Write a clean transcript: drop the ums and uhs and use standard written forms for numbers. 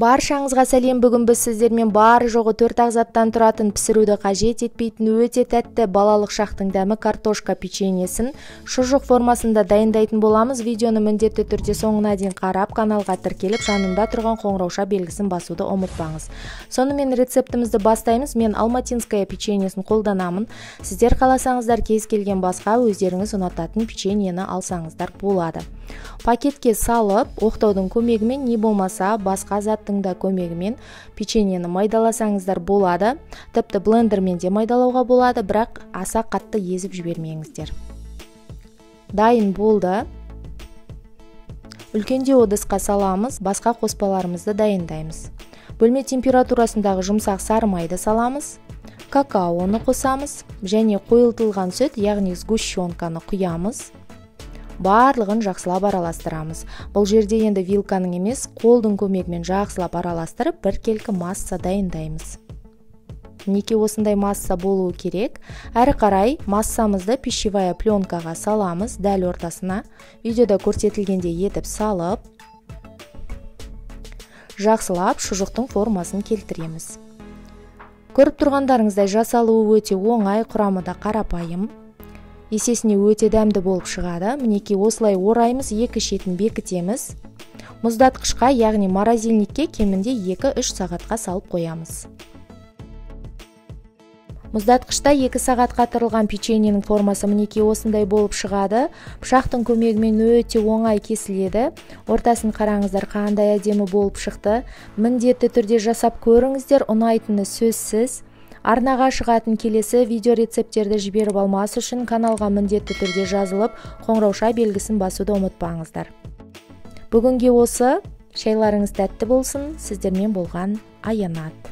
Баршаңызға сәлем. Бүгін біз сіздермен бары жоғы 4 ағзаттан тұратын пісіруді қажет етпейтін өте тәтті балалық шақтың дәмі картошка печеньесін шұжық формасында дайындайтын боламыз. Видеоны міндетті түрде соңына дейін қарап, каналға тіркеліп, жанында тұрған қоңырауша белгісін басуды ұмытпаңыз. Сонымен рецептімізді бастаймыз. Мен алматинская печеньесін қолданамын. Сіздер қаласаңыздар кез келген басқа өздеріңіз ұнататын печеньені алсаңыздар болады. Пакетке салып, оқтаудың көмегімен не болмаса басқа заттың да көмегімен печеньені майдаласаңыздар болады. Тіпті блендермен де майдалауға болады, бірақ аса қатты езіп жібермеңіздер. Дайын болды. Үлкендеу ыдысқа саламыз, басқа қоспаларымызды дайындаймыз. Бөлме температурасындағы жұмсақ сары майды саламыз. Какаоны қосамыз және қойылтылған сүт, яғни сгущенканы құямыз. Барлығын жақсылап араластырамыз. Бұл жерде енді вилканың емес, қолдың көмегімен жақсылап араластырып, біркелкі масса дайындаймыз. Мінекей осындай масса болуы керек. Әрі қарай массамызды пищевая пленкаға саламыз, дәл ортасына. Видеода көрсетілгендей етіп салып, жақсылап шұжықтың формасын келтіреміз. Көріп тұрғандарыңыздай жасалуы өте оңай, құрамы да қарапайым. Есесіне өте дәмді болып шығады. Мінекей осылай ораймыз, екі шетін бекітеміз. Мұздатқышқа, яғни морозильникке кемінде 2-3 сағатқа салып қоямыз. Мұздатқышта 2 сағатқа тұрылған печеньенің формасы мінекей осындай болып шығады. Пышақтың көмегімен өте оңай кесіледі. Ортасын қараңыздар, қандай әдемі болып шықты. Міндетті түрде жасап көріңіздер, ұнайтыны сөзсіз. Арнаға шығатын келесі видео рецепттерді жіберіп алмас үшін каналға міндетті түрде жазылып, қоңырауша белгісін басуды ұмытпаңыздар. Бүгінге осы. Шайларыңыз тәтті болсын. Сіздермен болған Аянат.